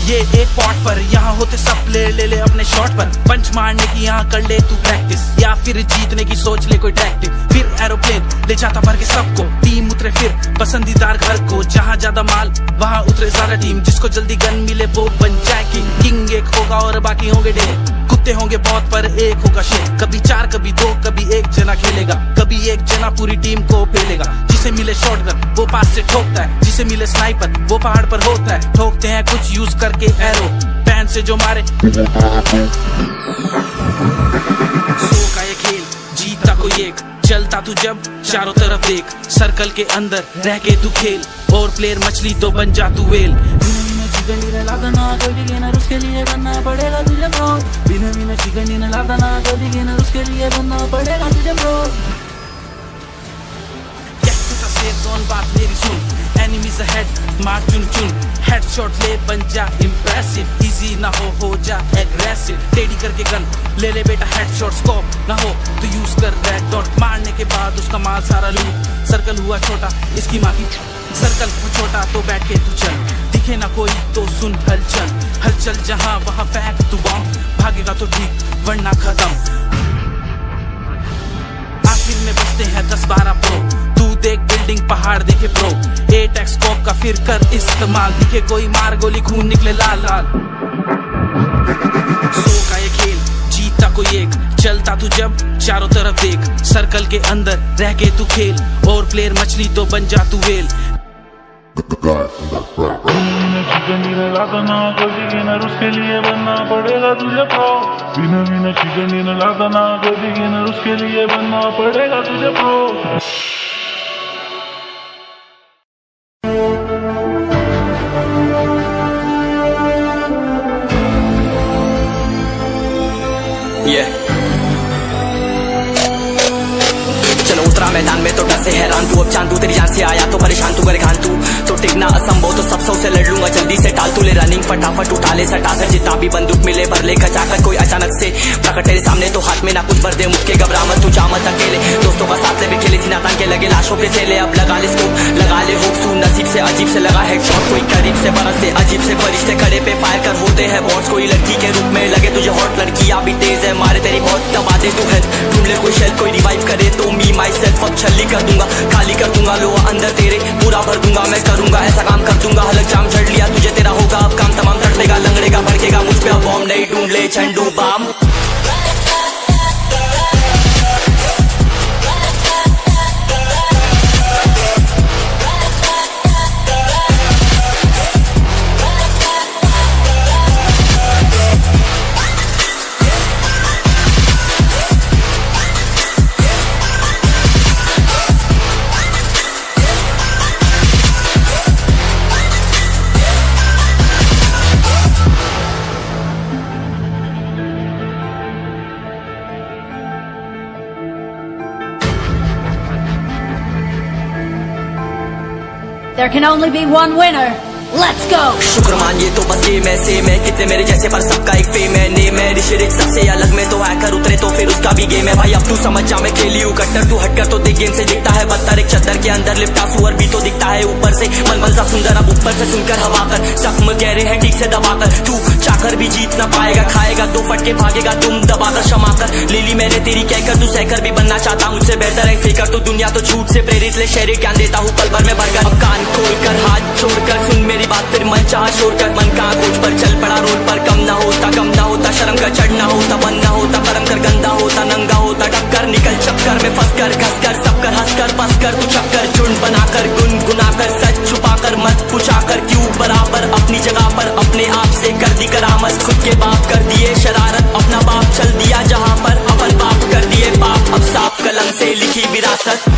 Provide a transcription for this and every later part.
ये एक पॉट पर यहाँ होते सब प्लेयर ले ले अपने शॉट पर। पंच मारने की यहाँ कर ले तू प्रैक्टिस, या फिर जीतने की सोच ले कोई टैक्टिक। फिर एरोप्लेन ले जाता भर के सबको, टीम उतरे फिर पसंदीदार घर को। जहाँ ज्यादा माल वहाँ उतरे ज्यादा टीम, जिसको जल्दी गन मिले वो बन जाए किंग। किंग एक होगा और बाकी होंगे ढेर, कुत्ते होंगे बहुत पर एक होगा शेर। कभी 4 कभी 2 कभी एक जना खेलेगा, कभी एक जना पूरी टीम को पेलेगा। जिसे मिले शॉटगन वो पास से ठोकता है, जिसे मिले स्नाइपर वो पहाड़ पर होता है। ठोकते हैं कुछ यूज करके एरो, पैन से जो मारे। सो का ये खेल जीता कोई एक, चलता तू जब चारों तरफ देख। सर्कल के अंदर रह के तू खेल, और प्लेयर मछली तो बन जा तू वेल। उसके लिए बनना पड़ेगा तुझे प्रो, बिना बिना चिकन डिनर लाता ना कोई गेनर, उसके लिए बनना पड़ेगा तुझे प्रो। बात मेरी सुन, एनिमीज अहेड मार चुन चुन। हेडशॉट ले बन जा इम्प्रेसिव, इजी ना हो जा एग्रेसिव। टेडी करके गन ले ले बेटा हेडशॉट, स्कोप ना हो तो यूज कर रेड डॉट। मारने के बाद उसका माल सारा लूट। सर्कल हुआ छोटा इसकी माँ की, सर्कल छोटा तो बैठ के तू चल। दिखे ना कोई तो सुन हलचल, हलचल जहाँ वहाँ फेंक तू बम। भागेगा तो ठीक वरना खत्म। आखिर में बचते हैं 10-12 प्रो, तू देख बिल्डिंग पहाड़ देखे प्रो। 8x स्कोप का फिर कर इस्तेमाल, दिखे कोई मार गोली खून निकले लाल लाल। सो का ये खेल जीता कोई एक, चलता तू जब चारों तरफ देख। सर्कल के अंदर रह के तू खेल, और प्लेयर मछली तो बन जा तू वेल। चिकन डिनर लाता ना कोई गेनर, उसके लिए बनना पड़ेगा तुझे प्रो। बिना बिना चिकन डिनर लाता ना कोई गेनर, उसके लिए बनना पड़ेगा तुझे प्रो। मैदान में तो डर से हैरान तू, अब चांद तू तेरी जान से आया तो परेशान तू करे घान तू। तो टिकना असंभव तो सब से लड़ लूंगा जल्दी से। टाल तू ले रनिंग फटाफट उठा ले सटा से, जितना भी बंदूक मिले भर ले खचाकर। कोई अचानक से प्रकट तेरे सामने तो हाथ में ना कुछ भर दे मुक्के। घबरा मत तू जा मत अकेले, दोस्तों का साथ ले भी खेले थी नातान के लगे लाशों के सेले। अब लगा ले स्कोप लगा ले होप सू, नसीब से अजीब से लगा हेडशॉट। कोई करीब से बरसते अजीब से फरिश्ते खड़े पे फायर कर होते हैं बॉट्स। कोई लड़की के रूप में लगे तुझे हॉट, लड़कियां भी तेज है मारे तेरी बहुत दबा दे तू हेल्थ। ढूंढ ले कोई शेल कोई रिवाइव करे तो मी माई सेल्फ अब छल्ली कर दूंगा, खाली कर दूंगा लोहा अंदर तेरे पूरा भर दूंगा। मैं करूंगा ऐसा काम कर दूंगा, हलक जाम चढ़ लिया तुझे तेरा होगा अब काम तमाम। तड़पेगा लंगड़ेगा भड़केगा मुझ पे अब बॉम्ब नहीं, ढूंढ ले झंडू balm. There can only be one winner. Let's go! शुक्र मानिए तो बस ये मैं सेम है, कितने मेरे जैसे पर सबका एक फेम है। नेम है ऋषिरिक सबसे अलग में तो हैकर उतरे तो फिर उसका भी गेम है। भाई अब तू समझ जा मैं खेली हूँ कट्टर, तू हटकर तो देख गेम से दिखता है बदतर। एक चद्दर के अंदर लिपटा सुअर भी तो दिखता है ऊपर से मलमल सा सुंदर। अब ऊपर से सुनकर हवा कर जख्म गहरे हैं ठीक से दबाकर। तू चाकर भी जीत न पाएगा, खाएगा 2 फटके भागेगा तुम दबाकर क्षमा कर। ले ली मैंने तेरी कहकर तू सहकर भी बनना चाहता मुझसे बेहतर है फेकर। तू दुनिया तो झूठ से प्रेरित ले शहरी ज्ञान देता हूँ पल भर में भरकर। अब कान खोलकर हाथ छोड़कर सुन मेरी बात, फिर मन चाह छोड़कर मन का खोज पर चल पड़ा रोड पर। कम ना होता शर्म का चढ़ना होता, बन ना होता कर्म कर गंदा होता नंगा होता। टक्कर निकल चक्कर में फंस कर घस कर सब कर हंस कर बस कर तू चक्कर झुंड बनाकर गुनगुनाकर सच छुपाकर मत पूछाकर क्यों बराबर अपनी जगह पर अपने आप से कर दी करामत। खुद के बाप कर दिए शरारत, अपना बाप चल दिया जहाँ पर अपन बाप कर दिए बाप। अब साफ कलम से लिखी विरासत।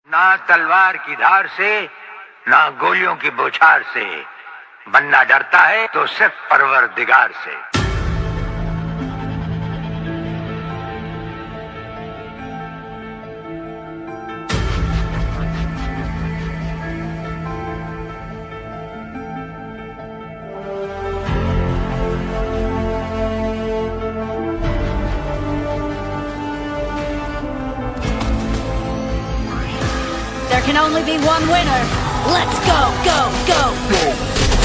ना तलवार की धार से ना गोलियों की बौछार से, बनना डरता है तो सिर्फ परवरदिगार से। can only be one winner. Let's go, go, go.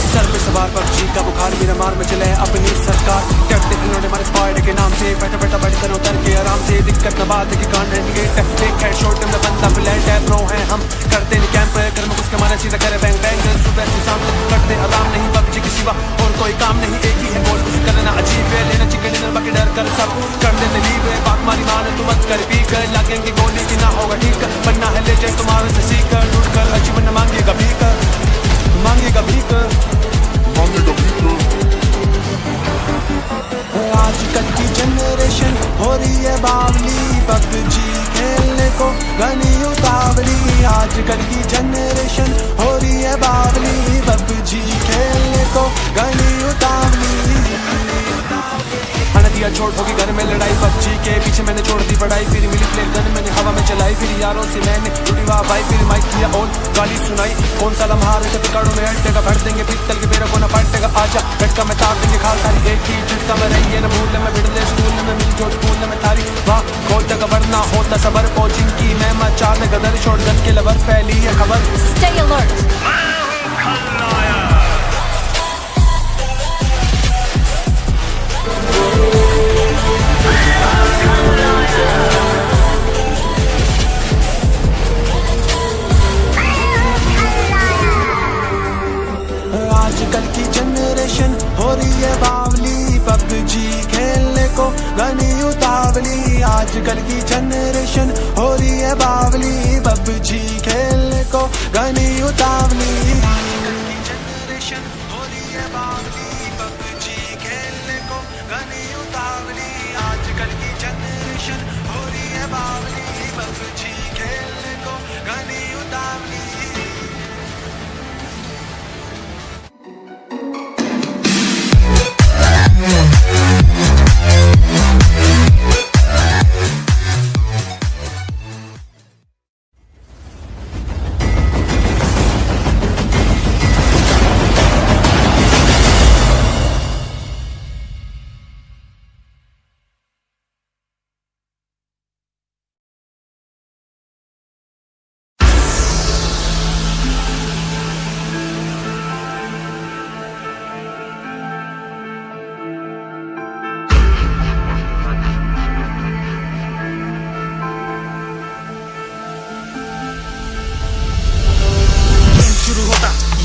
Sir पे सवार पबजी का बुखार मेरा मार में चले अपनी सरकार कहते खिलौने हमारे स्क्वाड के नाम से बैठा बैठा बढ़कर उतर के आराम से दिक्कत न बात है कि कांड रेंडिकेट एक हेड शॉट में बंदा फ्लैट है प्रो है हम करते नहीं कैंप घर में घुस के मारे सीधा करे बैंग बैंग सुबह से शाम तक करते आराम नहीं पबजी के सिवा और कोई काम नहीं एक ही है बोल कुछ करना अजीब है लेना चिकन डिनर बाकी डर कर सब कर देते लीव है बात मारी मान तू मत कर पी कर लगेंगे गोली की ना होगा ठीक बनना है लेजेंड तुम्हारे से सीख कर लूट कर अचीवमेंट मांगेगा भी कर आजकल की जनरेशन हो रही है बावली पबजी खेलने को घनी उतावली आजकल की जनरेशन हो रही है बावली पबजी खेलने को घनी उतावली दिया छोड़ होगी घर में लड़ाई पबजी के पीछे मैंने छोड़ दी पढ़ाई फिर मिली प्लेन गन मैंने हवा में चलाई फिर यारों से मैंने टूटी वाह भाई फिर माइक किया और गाली सुनाई कौन सा लम्हा रहते पिकाड़ों में हटेगा भर देंगे पीतल के बेरा को ना फटेगा आजा लटका में तार देंगे खाल तारी एक ही झटका में रही है न भूल में बिड़ले स्कूल में मिल जो स्कूल में तारी वाह खोल तक वरना होता सबर कोचिंग की मैं मचा दे गदर छोड़ गन के लबर फैली है खबर Stay alert. आजकल की जनरेशन हो रही है बावली पबजी खेलने को घनी उतावली आजकल की जनरेशन हो रही है बावली पबजी खेलने को घनी उतावली आजकल की जनरेशन हो रही है बावली पबजी खेलने को घनी उतावली आजकल की जनरेशन हो रही है बावली पबजी खेलने को घनी उतावली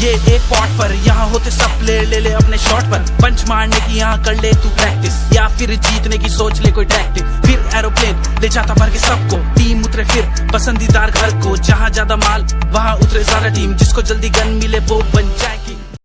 ये एक पॉट पर यहाँ होते सब प्लेयर ले ले अपने शॉट पर पंच मारने की यहाँ कर ले तू प्रैक्टिस या फिर जीतने की सोच ले कोई टैक्टिक फिर एरोप्लेन ले जाता भर के सबको टीम उतरे फिर पसंदीदार घर को जहाँ ज्यादा माल वहाँ उतरे सारा टीम जिसको जल्दी गन मिले वो बन जाए